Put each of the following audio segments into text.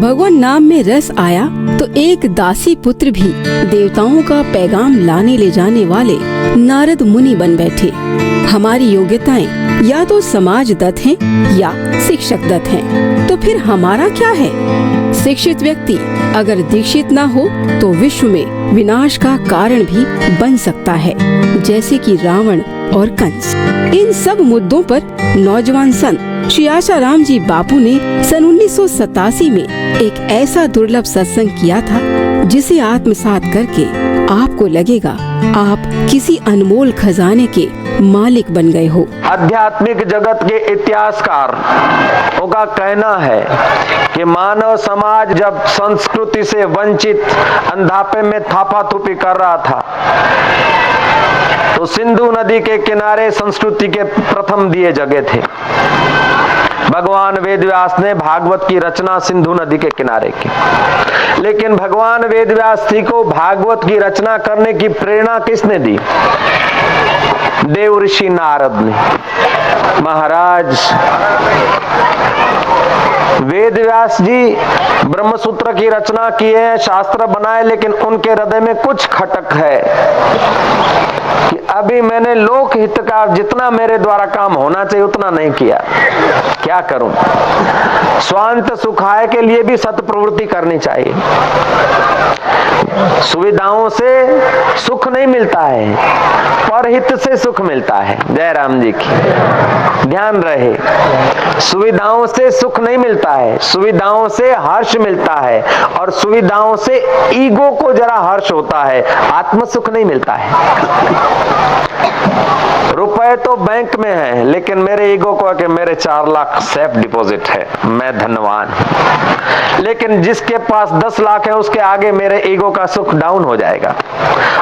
भगवान नाम में रस आया तो एक दासी पुत्र भी देवताओं का पैगाम लाने ले जाने वाले नारद मुनि बन बैठे। हमारी योग्यताएं या तो समाजदत्त हैं या शिक्षकदत्त हैं, तो फिर हमारा क्या है? शिक्षित व्यक्ति अगर दीक्षित ना हो तो विश्व में विनाश का कारण भी बन सकता है, जैसे कि रावण और कंस। इन सब मुद्दों पर नौजवान संत श्री आशाराम जी बापू ने सन 1987 में एक ऐसा दुर्लभ सत्संग किया था जिसे आत्मसात करके आपको लगेगा आप किसी अनमोल खजाने के मालिक बन गए हो। आध्यात्मिक जगत के इतिहासकारों का कहना है कि मानव समाज जब संस्कृति से वंचित अंधापे में थापाथूपी कर रहा था तो सिंधु नदी के किनारे संस्कृति के प्रथम दिए जगह थे। भगवान वेदव्यास ने भागवत की रचना सिंधु नदी के किनारे की, लेकिन भगवान वेदव्यास जी को भागवत की रचना करने की प्रेरणा किसने दी? देव ऋषि नारद ने। महाराज वेदव्यास जी ब्रह्मसूत्र की रचना की है, शास्त्र बनाए, लेकिन उनके हृदय में कुछ खटक है कि अभी मैंने लोक हित का जितना मेरे द्वारा काम होना चाहिए उतना नहीं किया। क्या करूं? स्वांत सुखाय के लिए भी सत्प्रवृत्ति करनी चाहिए। सुविधाओं से सुख नहीं मिलता है, परहित से सुख मिलता है। जय राम जी की ध्यान रहे, सुविधाओं से सुख नहीं मिलता है, सुविधाओं से हर्ष मिलता है, और सुविधाओं से ईगो को जरा हर्ष होता है, आत्म सुख नहीं मिलता है। रुपए तो बैंक में है, लेकिन मेरे ईगो को कि मेरे 4 लाख सेफ डिपॉजिट है, मैं धनवान। लेकिन जिसके पास 10 लाख है उसके आगे मेरे ईगो का सुख डाउन हो जाएगा,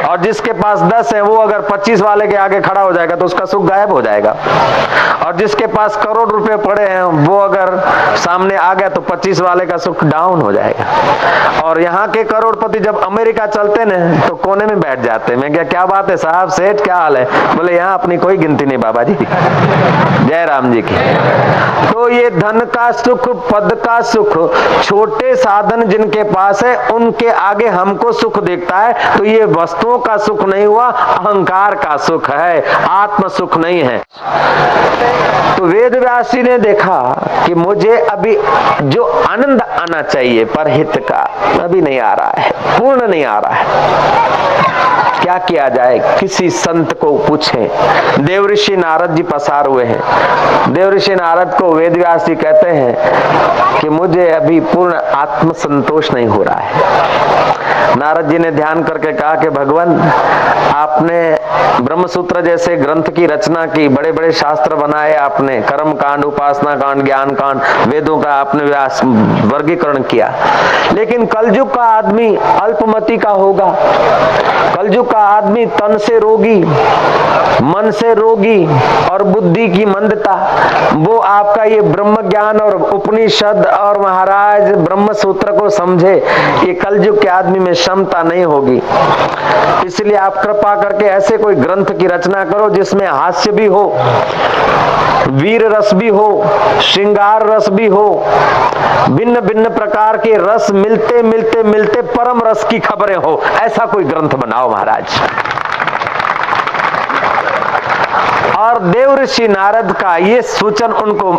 और जिसके पास 10 है वो अगर 25 वाले के आगे खड़ा हो जाएगा तो उसका सुख गायब हो जाएगा, और जिसके पास करोड़ रुपए पड़े हैं वो अगर सामने आ गया तो 25 वाले का सुख डाउन हो जाएगा। और यहाँ के करोड़पति जब अमेरिका चलते न तो कोने में बैठ जाते। मैं क्या बात है साहब, सेठ क्या हाल है? बोले यहाँ अपनी कोई गिनती नहीं बाबा जी। जय राम जी की। तो ये धन का सुख, पद का सुख, छोटे साधन जिनके पास है उनके आगे हमको सुख दिखता है, तो ये वस्तुओं का सुख नहीं हुआ, अहंकार का सुख है, आत्म सुख नहीं है। तो वेदव्यास जी ने देखा कि मुझे अभी जो आनंद आना चाहिए परहित का अभी नहीं आ रहा है, पूर्ण नहीं आ रहा है। क्या किया जाए? किसी संत को पूछें। देव ऋषि नारद जी पसार हुए हैं। देव ऋषि नारद को वेदव्यास जी कहते हैं कि मुझे अभी पूर्ण आत्म संतोष नहीं हो रहा है। नारद जी ने ध्यान करके कहा कि भगवान, आपने ब्रह्मसूत्र जैसे ग्रंथ की रचना की, बड़े बड़े शास्त्र बनाए आपने, कर्म कांड, उपासना कांड, ज्ञान कांड, वेदों का आपने वर्गीकरण किया, लेकिन कलयुग का आदमी अल्पमति का होगा। कलयुग का आदमी तन से रोगी, मन से रोगी और बुद्धि की मंदता, वो आपका ये ब्रह्म ज्ञान और उपनिषद और महाराज ब्रह्म सूत्र को समझे, ये कलयुग के आदमी में क्षमता नहीं होगी। इसलिए आप कृपा करके ऐसे कोई ग्रंथ की रचना करो जिसमें हास्य भी हो, वीर रस भी हो, श्रृंगार रस भी हो, भिन्न भिन्न प्रकार के रस मिलते मिलते मिलते परम रस की खबरें हो, ऐसा कोई ग्रंथ बनाओ महाराज। और देव ऋषि नारद का ये सूचन उनको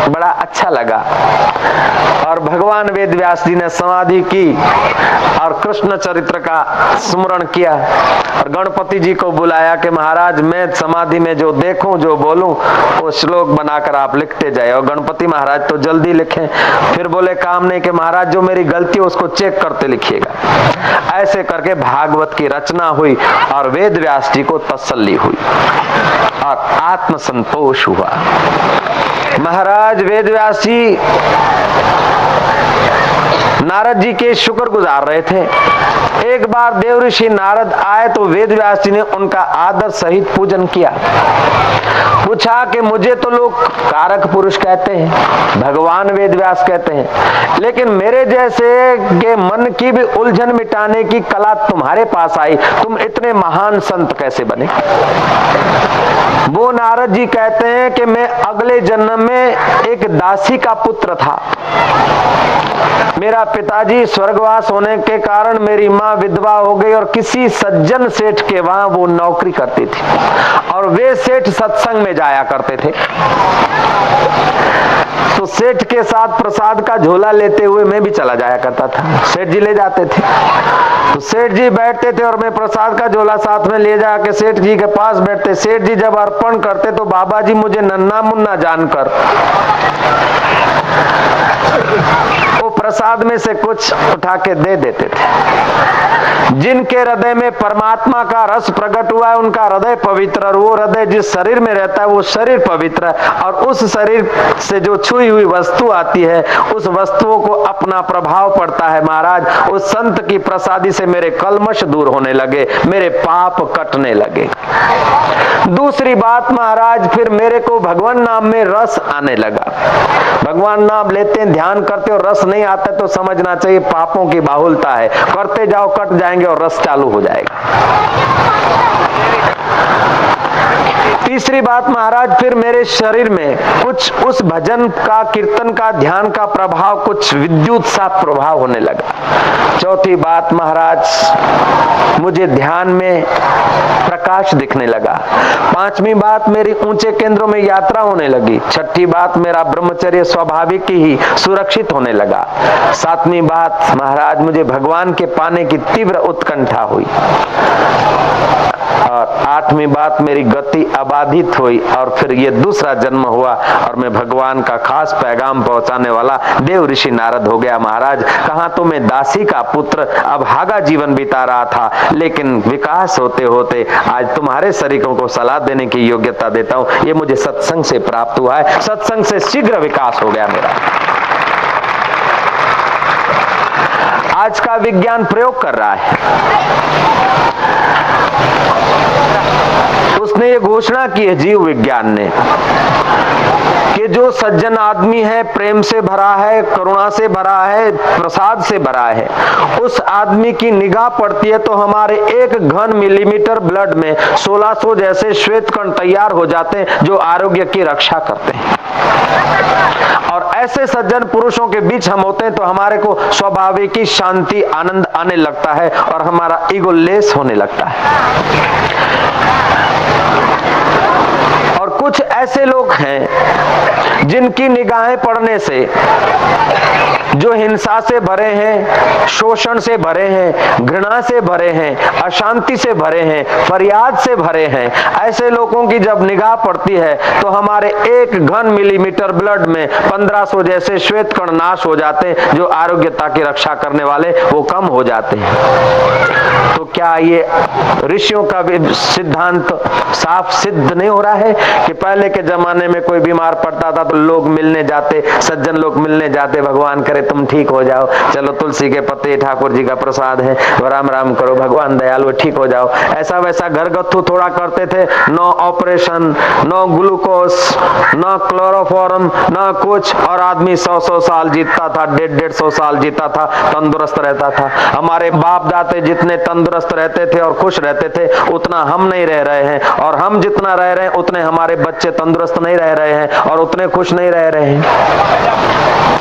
बड़ा अच्छा लगा, और भगवान वेदव्यास जी ने समाधि की और कृष्ण चरित्र का स्मरण किया, और गणपति जी को बुलाया कि महाराज मैं समाधि में जो देखूं, जो बोलूं, वो श्लोक बनाकर आप लिखते जाए। और गणपति महाराज तो जल्दी लिखें, फिर बोले काम नहीं कि महाराज जो मेरी गलती है उसको चेक करते लिखिएगा। ऐसे करके भागवत की रचना हुई और वेदव्यास जी को तसल्ली हुई और आत्म संतोष हुआ। महाराज वेदव्यास जी नारद जी के शुक्र गुजार रहे थे। एक बार देव ऋषि नारद आए तो वेदव्यास जी ने उनका आदर सहित पूजन किया। पूछा कि मुझे तो लोग कारक पुरुष कहते हैं, भगवान वेदव्यास कहते हैं, लेकिन मेरे जैसे के मन की भी उलझन मिटाने की कला तुम्हारे पास आई, तुम इतने महान संत कैसे बने? वो नारद जी कहते हैं कि मैं अगले जन्म में एक दासी का पुत्र था। मेरा पिताजी स्वर्गवास होने के कारण मेरी माँ विधवा हो गई और किसी सज्जन सेठ के वहां वो नौकरी करती थी और वे सेठ सत्संग में जाया करते थे। तो सेठ के साथ प्रसाद का झोला लेते हुए मैं भी चला जाया करता था। सेठ जी ले जाते थे तो सेठ जी बैठते थे और मैं प्रसाद का झोला साथ में ले जाके सेठ जी के पास बैठते। सेठ जी जब अर्पण करते तो बाबा जी मुझे नन्ना मुन्ना जानकर वो प्रसाद में से कुछ उठा के दे देते थे। जिनके हृदय में परमात्मा का रस प्रकट हुआ है उनका हृदय पवित्र, और वो हृदय जिस शरीर में रहता है वो शरीर पवित्र है, और उस शरीर से जो छुई हुई वस्तु आती है उस वस्तुओं को अपना प्रभाव पड़ता है। महाराज, उस संत की प्रसादी से मेरे कलमश दूर होने लगे, मेरे पाप कटने लगे। दूसरी बात महाराज, फिर मेरे को भगवान नाम में रस आने लगा। भगवान नाम लेते हैं, ध्यान करते और रस नहीं आता तो समझना चाहिए पापों की बाहुलता है। करते जाओ, कट जाएंगे और रस चालू हो जाएगा। तीसरी बात महाराज, फिर मेरे शरीर में कुछ उस भजन का, कीर्तन का, ध्यान का प्रभाव, कुछ विद्युत सा प्रभाव होने लगा। चौथी बात महाराज, मुझे ध्यान में प्रकाश दिखने लगा। पांचवी बात, मेरी ऊंचे केंद्रों में यात्रा होने लगी। छठी बात, मेरा ब्रह्मचर्य स्वाभाविक ही सुरक्षित होने लगा। सातवीं बात महाराज, मुझे भगवान के पाने की तीव्र उत्कंठा हुई। और आठवीं बात, मेरी गति अबाधित हुई और फिर ये दूसरा जन्म हुआ और मैं भगवान का खास पैगाम पहुंचाने वाला देव ऋषि नारद हो गया। महाराज, कहां तो मैं दासी का पुत्र अभागा जीवन बिता रहा था, लेकिन विकास होते होते आज तुम्हारे शरीरों को सलाह देने की योग्यता देता हूं। ये मुझे सत्संग से प्राप्त हुआ है। सत्संग से शीघ्र विकास हो गया मेरा। आज का विज्ञान प्रयोग कर रहा है। उसने ये घोषणा की है, जीव विज्ञान ने, कि जो सज्जन आदमी है, प्रेम से भरा है, करुणा से भरा है, प्रसाद से भरा है, उस आदमी की निगाह पड़ती है तो हमारे 1 घन मिलीमीटर ब्लड में 1600 जैसे श्वेत कण तैयार हो जाते हैं जो आरोग्य की रक्षा करते हैं। और ऐसे सज्जन पुरुषों के बीच हम होते हैं तो हमारे को स्वाभाविक ही शांति, आनंद आने लगता है और हमारा ईगो लेस होने लगता है। और कुछ ऐसे लोग हैं जिनकी निगाहें पड़ने से, जो हिंसा से भरे हैं, शोषण से भरे हैं, घृणा से भरे हैं, अशांति से भरे हैं, फरियाद से भरे हैं, ऐसे लोगों की जब निगाह पड़ती है तो हमारे 1 घन मिलीमीटर ब्लड में 1500 जैसे श्वेत कण नाश हो जाते हैं जो आरोग्यता की रक्षा करने वाले, वो कम हो जाते हैं। तो क्या ये ऋषियों का सिद्धांत साफ सिद्ध नहीं हो रहा है कि पहले के जमाने में कोई बीमार पड़ता था तो लोग मिलने जाते, सज्जन लोग मिलने जाते, भगवान करे तुम ठीक हो जाओ, चलो तुलसी के पत्ते ठाकुर जी का प्रसाद है, राम राम करो, भगवान दयालु, ठीक हो जाओ। ऐसा वैसा घरगथ्थू थोड़ा करते थे। No operation, no glucose, no chloroform, न कुछ, और आदमी 100-100 साल जीता था, 150-150 साल जीता था, तंदुरुस्त रहता था। हमारे बाप दाते जितने तंदुरुस्त रहते थे और खुश रहते थे उतना हम नहीं रह रहे हैं, और हम जितना रह रहे हैं उतने हमारे बच्चे तंदुरुस्त नहीं रह रहे हैं और उतने खुश नहीं रह रहे हैं।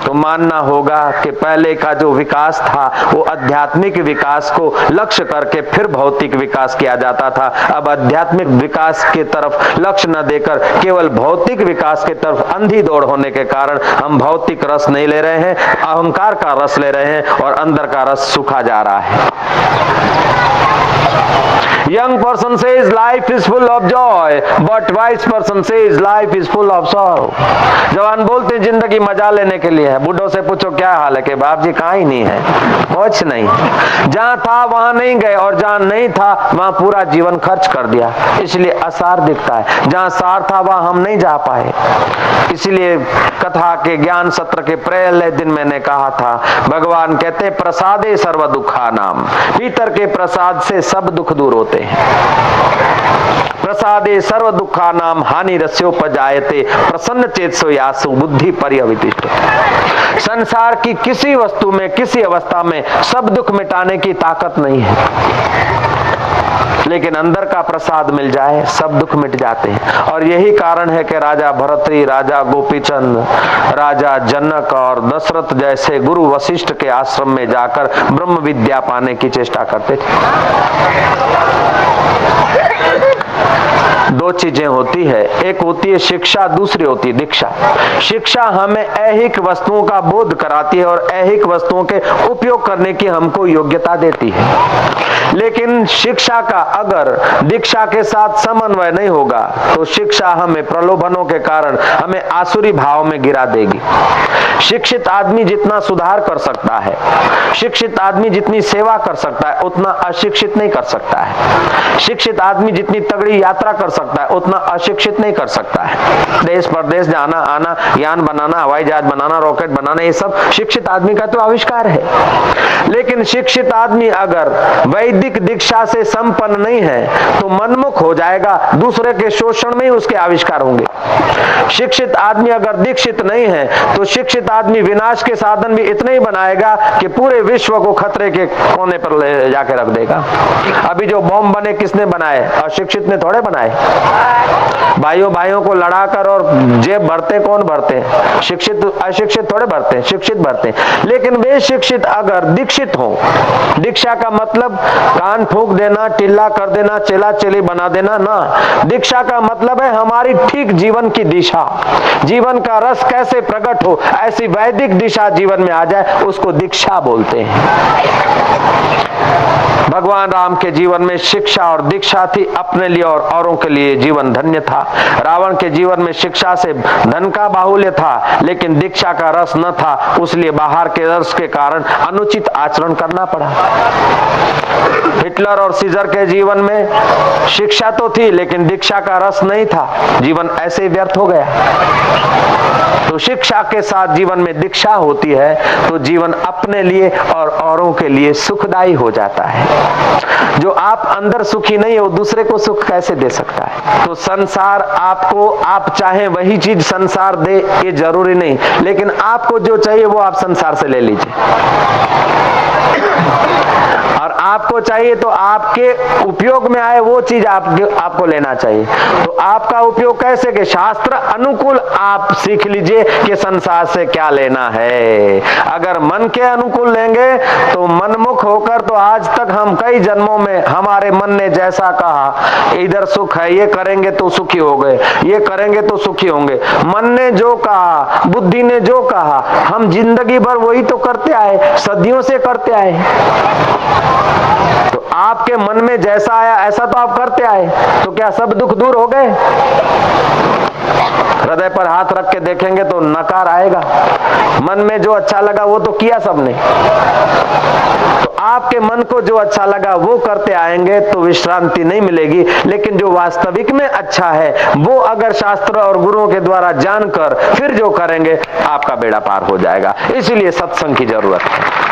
तो मानना होगा कि पहले का जो विकास था वो आध्यात्मिक विकास को लक्ष्य करके फिर भौतिक विकास किया जाता था। अब आध्यात्मिक विकास की तरफ लक्ष्य न देकर केवल भौतिक विकास की तरफ अंधी दौड़ होने के कारण हम भौतिक रस नहीं ले रहे हैं, अहंकार का रस ले रहे हैं और अंदर का रस सूखा जा रहा है। Young person says life is full of joy, but wise person says life is full of sorrow. जवान बोलते हैं जिंदगी मजा लेने के लिए है, बूढ़ों से पूछो क्या हाल है, कि बाप जी कहाँ ही नहीं है, कुछ नहीं, जहाँ था वहां नहीं गए और जहाँ नहीं था वहां पूरा जीवन खर्च कर दिया, इसलिए असार दिखता है। जहाँ सार था वहां हम नहीं जा पाए। इसलिए कथा के ज्ञान सत्र के पहले दिन मैंने कहा था, भगवान कहते प्रसादे सर्व दुखा नाम, भीतर के प्रसाद से सब दुख दूर होते हैं। प्रसादे सर्व दुखा नाम हानि रस्योपजायते प्रसन्न चेतसो यासु बुद्धि पर्यवितिष्ठ। संसार की किसी वस्तु में, किसी अवस्था में सब दुख मिटाने की ताकत नहीं है, लेकिन अंदर का प्रसाद मिल जाए सब दुख मिट जाते हैं। और यही कारण है कि राजा भरतरी, राजा गोपीचंद, राजा जनक और दशरथ जैसे गुरु वशिष्ठ के आश्रम में जाकर ब्रह्म विद्या पाने की चेष्टा करते थे। दो चीजें होती है, एक होती है शिक्षा, दूसरी होती है दीक्षा। शिक्षा हमें ऐहिक वस्तुओं का बोध कराती है और ऐहिक वस्तुओं के उपयोग करने की हमको योग्यता देती है। लेकिन शिक्षा का अगर दीक्षा के साथ समन्वय नहीं होगा तो शिक्षा हमें प्रलोभनों के कारण हमें आसुरी भाव में गिरा देगी। शिक्षित आदमी जितना सुधार कर सकता है, शिक्षित आदमी जितनी सेवा कर सकता है, उतना अशिक्षित नहीं कर सकता है। शिक्षित आदमी जितनी तगड़ी यात्रा कर सकता है, उतना अशिक्षित नहीं कर सकता है। देश परदेश जाना आना, यान बनाना, हवाई जहाज बनाना, रॉकेट बनाना, ये सब शिक्षित आदमी का तो आविष्कार है। लेकिन शिक्षित आदमी अगर वैदिक दीक्षा से संपन्न नहीं है तो मनमुख हो जाएगा, दूसरे के शोषण में ही उसके आविष्कार होंगे। शिक्षित आदमी अगर दीक्षित नहीं है तो शिक्षित आदमी विनाश के साधन भी इतने ही बनाएगा कि पूरे विश्व को खतरे के कोने पर ले जाके रख देगा। अभी जो बॉम्ब बने किसने बनाए? अशिक्षित ने थोड़े बनाए। भाइयों भाइयों को लड़ाकर और जेब भरते कौन भरते? शिक्षित, अशिक्षित थोड़े भरते हैं, शिक्षित भरते हैं। लेकिन वे शिक्षित अगर दीक्षित हो, दीक्षा का मतलब कान फूंक देना, टिल्ला कर देना, चेला चेली बना देना ना। दीक्षा का मतलब है हमारी ठीक जीवन की दिशा, जीवन का रस कैसे प्रकट हो, ऐसी वैदिक दिशा जीवन में आ जाए, उसको दीक्षा बोलते हैं। भगवान राम के जीवन में शिक्षा और दीक्षा थी, अपने लिए और औरों के लिए जीवन धन्य था। रावण के जीवन में शिक्षा से धन का बाहुल्य था, लेकिन दीक्षा का रस न था, उसलिए बाहर के रस के कारण अनुचित आचरण करना पड़ा। हिटलर और सीजर के जीवन में शिक्षा तो थी, लेकिन दीक्षा का रस नहीं था, जीवन ऐसे ही व्यर्थ हो गया। तो शिक्षा के साथ जीवन में दीक्षा होती है तो जीवन अपने लिए और औरों के लिए सुखदायी हो जाता है। जो आप अंदर सुखी नहीं है वो दूसरे को सुख कैसे दे सकता है? तो संसार आपको, आप चाहें वही चीज संसार दे ये जरूरी नहीं, लेकिन आपको जो चाहिए वो आप संसार से ले लीजिए। और आपको चाहिए तो आपके उपयोग में आए वो चीज आपको लेना चाहिए। तो आपका उपयोग कैसे? कि शास्त्र अनुकूल आप सीख लीजिए कि संसार से क्या लेना है। अगर मन के अनुकूल लेंगे तो मनमुख होकर, तो आज तक हम कई जन्मों में हमारे मन ने जैसा कहा, इधर सुख है, ये करेंगे तो सुखी हो गए, ये करेंगे तो सुखी होंगे। मन ने जो कहा, बुद्धि ने जो कहा, हम जिंदगी भर वही तो करते आए, सदियों से करते आए। तो आपके मन में जैसा आया ऐसा तो आप करते आए, तो क्या सब दुख दूर हो गए? हृदय पर हाथ रख के देखेंगे तो नकार आएगा। मन में जो अच्छा लगा वो तो किया सबने। तो आपके मन को जो अच्छा लगा वो करते आएंगे तो विश्रांति नहीं मिलेगी। लेकिन जो वास्तविक में अच्छा है वो अगर शास्त्र और गुरुओं के द्वारा जानकर फिर जो करेंगे, आपका बेड़ा पार हो जाएगा। इसीलिए सत्संग की जरूरत है।